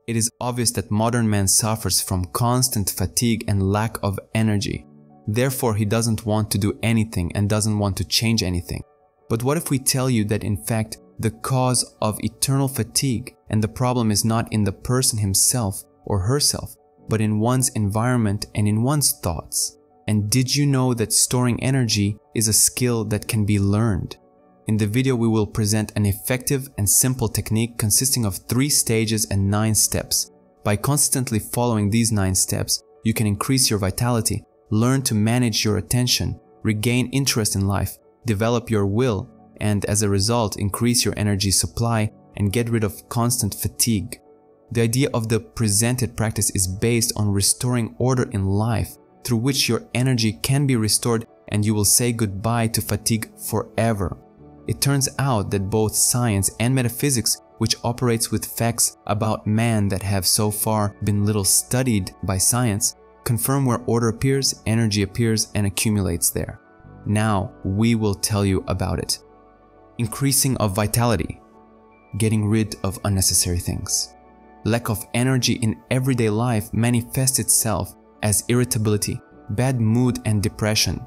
It is obvious that modern man suffers from constant fatigue and lack of energy. Therefore, he doesn't want to do anything and doesn't want to change anything. But what if we tell you that in fact, the cause of eternal fatigue and the problem is not in the person himself or herself, but in one's environment and in one's thoughts? And did you know that storing energy is a skill that can be learned? In the video, we will present an effective and simple technique consisting of 3 stages and 9 steps. By constantly following these 9 steps, you can increase your vitality, learn to manage your attention, regain interest in life, develop your will, and as a result, increase your energy supply and get rid of constant fatigue. The idea of the presented practice is based on restoring order in life, through which your energy can be restored and you will say goodbye to fatigue forever. It turns out that both science and metaphysics, which operates with facts about man that have so far been little studied by science, confirm where order appears, energy appears and accumulates there. Now we will tell you about it. Increasing of vitality. Getting rid of unnecessary things. Lack of energy in everyday life manifests itself as irritability, bad mood and depression.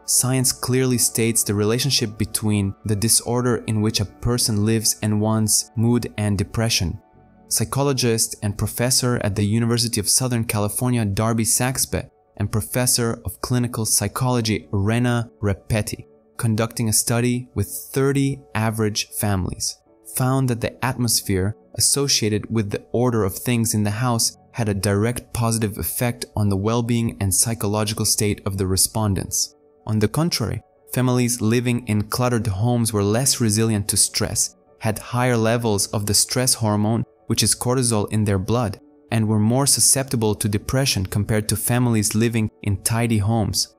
Science clearly states the relationship between the disorder in which a person lives and one's mood and depression. Psychologist and professor at the University of Southern California, Darby Saxbe, and professor of clinical psychology, Rena Repetti, conducting a study with 30 average families, found that the atmosphere associated with the order of things in the house had a direct positive effect on the well-being and psychological state of the respondents. On the contrary, families living in cluttered homes were less resilient to stress, had higher levels of the stress hormone, which is cortisol, in their blood, and were more susceptible to depression compared to families living in tidy homes.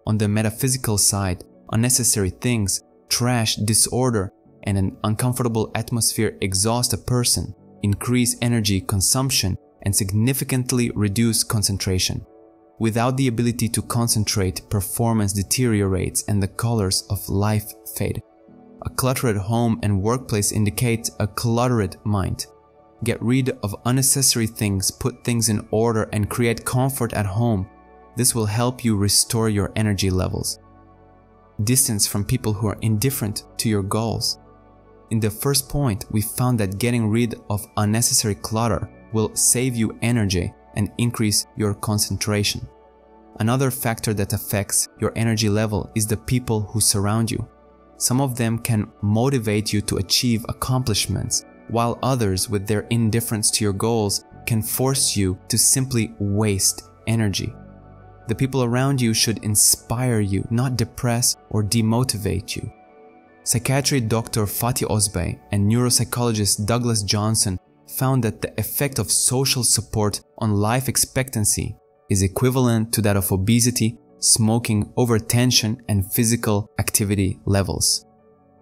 On the metaphysical side, unnecessary things, trash, disorder, and an uncomfortable atmosphere exhaust a person, increase energy consumption, and significantly reduce concentration. Without the ability to concentrate, performance deteriorates and the colors of life fade. A cluttered home and workplace indicate a cluttered mind. Get rid of unnecessary things, put things in order, and create comfort at home. This will help you restore your energy levels. Distance from people who are indifferent to your goals. In the first point, we found that getting rid of unnecessary clutter will save you energy and increase your concentration. Another factor that affects your energy level is the people who surround you. Some of them can motivate you to achieve accomplishments, while others, with their indifference to your goals, can force you to simply waste energy. The people around you should inspire you, not depress or demotivate you. Psychiatry Dr. Fatih Ozbey and neuropsychologist Douglas Johnson found that the effect of social support on life expectancy is equivalent to that of obesity, smoking, overtension, and physical activity levels.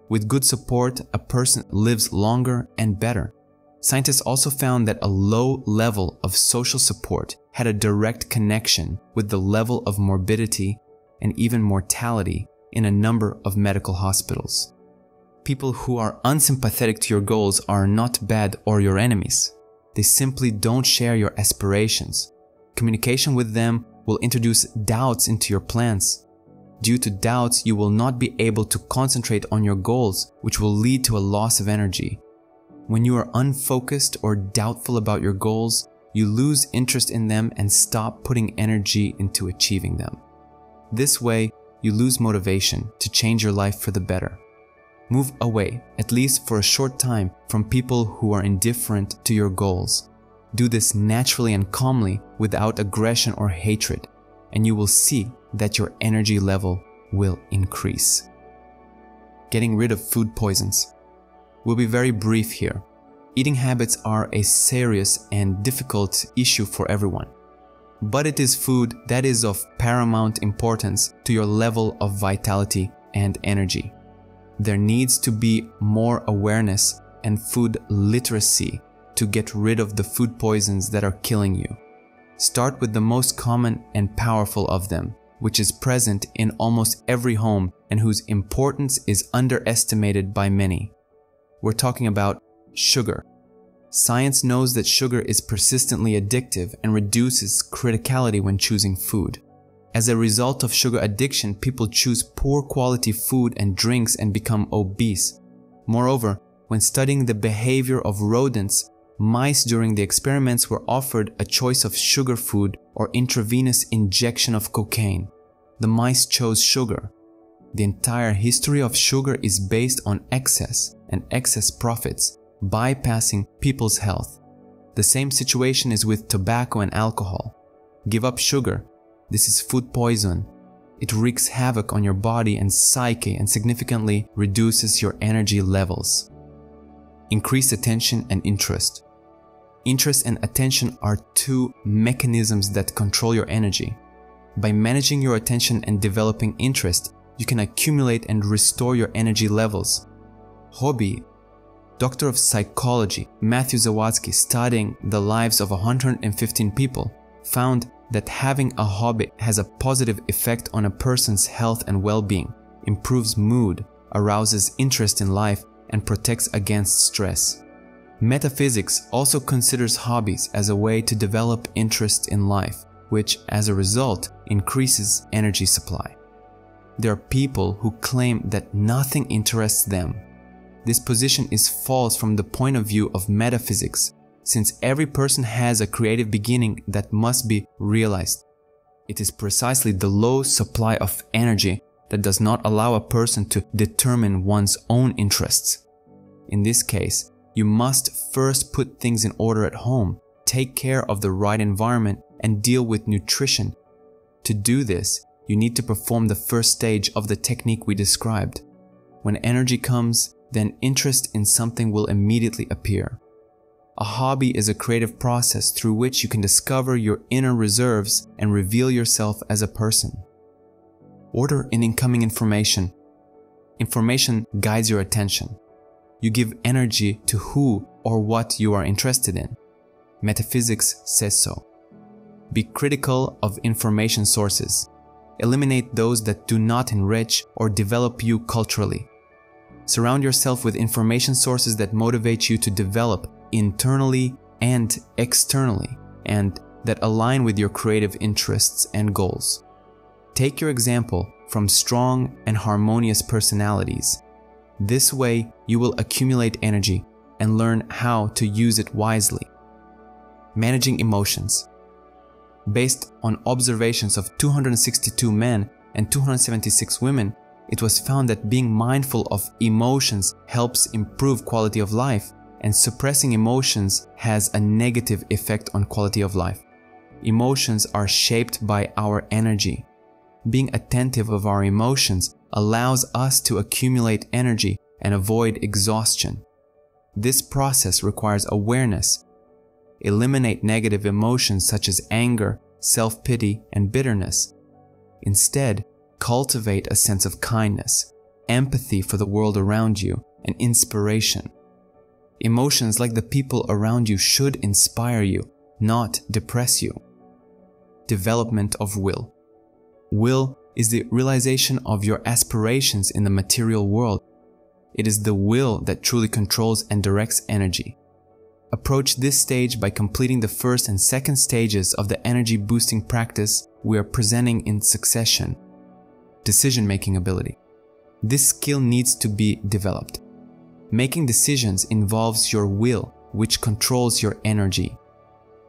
With good support, a person lives longer and better. Scientists also found that a low level of social support had a direct connection with the level of morbidity and even mortality in a number of medical hospitals. People who are unsympathetic to your goals are not bad or your enemies. They simply don't share your aspirations. Communication with them will introduce doubts into your plans. Due to doubts, you will not be able to concentrate on your goals, which will lead to a loss of energy. When you are unfocused or doubtful about your goals, you lose interest in them and stop putting energy into achieving them. This way, you lose motivation to change your life for the better. Move away, at least for a short time, from people who are indifferent to your goals. Do this naturally and calmly without aggression or hatred, and you will see that your energy level will increase. Getting rid of food poisons. We'll be very brief here. Eating habits are a serious and difficult issue for everyone. But it is food that is of paramount importance to your level of vitality and energy. There needs to be more awareness and food literacy to get rid of the food poisons that are killing you. Start with the most common and powerful of them, which is present in almost every home and whose importance is underestimated by many. We're talking about sugar. Science knows that sugar is persistently addictive and reduces criticality when choosing food. As a result of sugar addiction, people choose poor quality food and drinks and become obese. Moreover, when studying the behavior of rodents, mice during the experiments were offered a choice of sugar food or intravenous injection of cocaine. The mice chose sugar. The entire history of sugar is based on excess and excess profits, bypassing people's health. The same situation is with tobacco and alcohol. Give up sugar. This is food poison. It wreaks havoc on your body and psyche and significantly reduces your energy levels. Increase attention and interest. Interest and attention are two mechanisms that control your energy. By managing your attention and developing interest, you can accumulate and restore your energy levels. Hobby. Doctor of Psychology Matthew Zawadzki, studying the lives of 115 people, found that having a hobby has a positive effect on a person's health and well-being, improves mood, arouses interest in life, and protects against stress. Metaphysics also considers hobbies as a way to develop interest in life, which, as a result, increases energy supply. There are people who claim that nothing interests them. This position is false from the point of view of metaphysics, since every person has a creative beginning that must be realized. It is precisely the low supply of energy that does not allow a person to determine one's own interests. In this case, you must first put things in order at home, take care of the right environment, and deal with nutrition. To do this, you need to perform the first stage of the technique we described. When energy comes, then interest in something will immediately appear. A hobby is a creative process through which you can discover your inner reserves and reveal yourself as a person. Order in incoming information. Information guides your attention. You give energy to who or what you are interested in. Metaphysics says so. Be critical of information sources. Eliminate those that do not enrich or develop you culturally. Surround yourself with information sources that motivate you to develop internally and externally, and that align with your creative interests and goals. Take your example from strong and harmonious personalities. This way, you will accumulate energy and learn how to use it wisely. Managing emotions. Based on observations of 262 men and 276 women, it was found that being mindful of emotions helps improve quality of life, and suppressing emotions has a negative effect on quality of life. Emotions are shaped by our energy. Being attentive of our emotions allows us to accumulate energy and avoid exhaustion. This process requires awareness. Eliminate negative emotions such as anger, self-pity, and bitterness. Instead, cultivate a sense of kindness, empathy for the world around you, and inspiration. Emotions like the people around you should inspire you, not depress you. Development of will. Will is the realization of your aspirations in the material world. It is the will that truly controls and directs energy. Approach this stage by completing the first and second stages of the energy boosting practice we are presenting in succession. Decision-making ability. This skill needs to be developed. Making decisions involves your will, which controls your energy.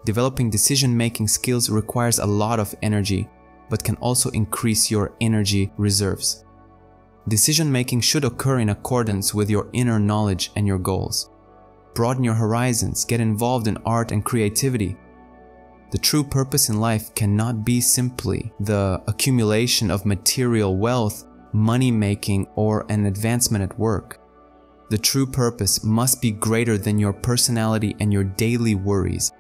Developing decision-making skills requires a lot of energy, but can also increase your energy reserves. Decision-making should occur in accordance with your inner knowledge and your goals. Broaden your horizons, get involved in art and creativity. The true purpose in life cannot be simply the accumulation of material wealth, money-making, or an advancement at work. The true purpose must be greater than your personality and your daily worries.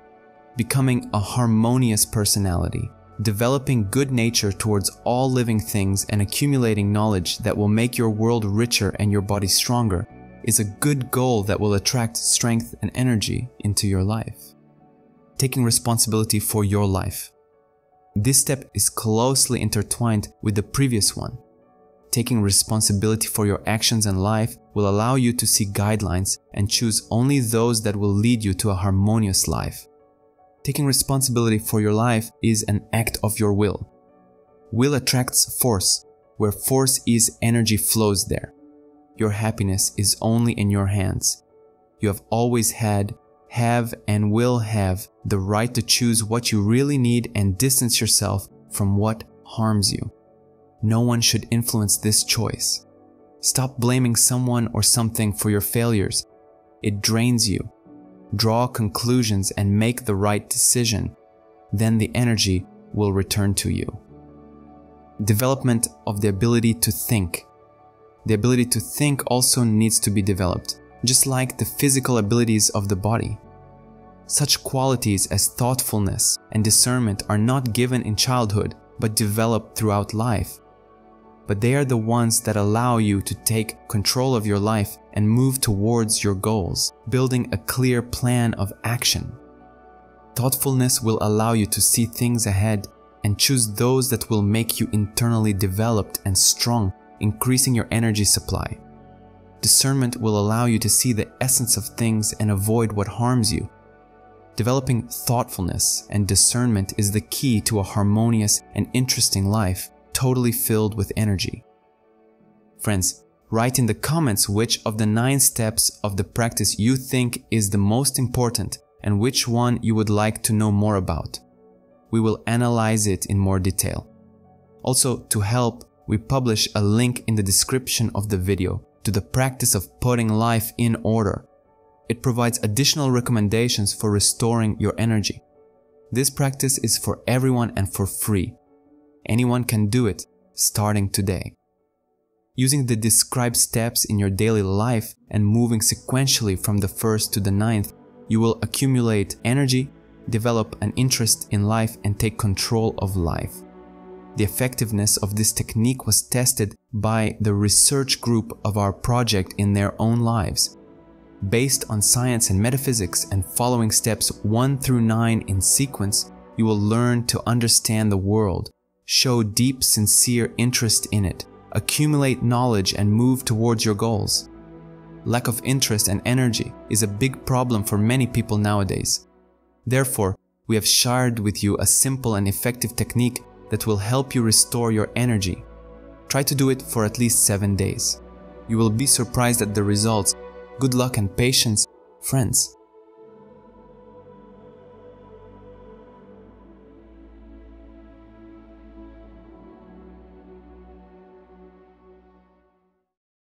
Becoming a harmonious personality, developing good nature towards all living things, and accumulating knowledge that will make your world richer and your body stronger is a good goal that will attract strength and energy into your life. Taking responsibility for your life. This step is closely intertwined with the previous one. Taking responsibility for your actions and life will allow you to see guidelines and choose only those that will lead you to a harmonious life. Taking responsibility for your life is an act of your will. Will attracts force. Where force is, energy flows there. Your happiness is only in your hands. You have always had, have, and will have the right to choose what you really need and distance yourself from what harms you. No one should influence this choice. Stop blaming someone or something for your failures. It drains you. Draw conclusions and make the right decision. Then the energy will return to you. Development of the ability to think. The ability to think also needs to be developed, just like the physical abilities of the body. Such qualities as thoughtfulness and discernment are not given in childhood, but developed throughout life. But they are the ones that allow you to take control of your life and move towards your goals, building a clear plan of action. Thoughtfulness will allow you to see things ahead and choose those that will make you internally developed and strong, increasing your energy supply. Discernment will allow you to see the essence of things and avoid what harms you. Developing thoughtfulness and discernment is the key to a harmonious and interesting life, totally filled with energy. Friends, write in the comments which of the 9 steps of the practice you think is the most important and which one you would like to know more about. We will analyze it in more detail. Also, to help, we publish a link in the description of the video to the practice of putting life in order. It provides additional recommendations for restoring your energy. This practice is for everyone and for free. Anyone can do it, starting today. Using the described steps in your daily life and moving sequentially from the 1st to the 9th, you will accumulate energy, develop an interest in life, and take control of life. The effectiveness of this technique was tested by the research group of our project in their own lives. Based on science and metaphysics and following steps 1 through 9 in sequence, you will learn to understand the world, show deep, sincere interest in it, accumulate knowledge, and move towards your goals. Lack of interest and energy is a big problem for many people nowadays. Therefore, we have shared with you a simple and effective technique that will help you restore your energy. Try to do it for at least 7 days. You will be surprised at the results. Good luck and patience, friends.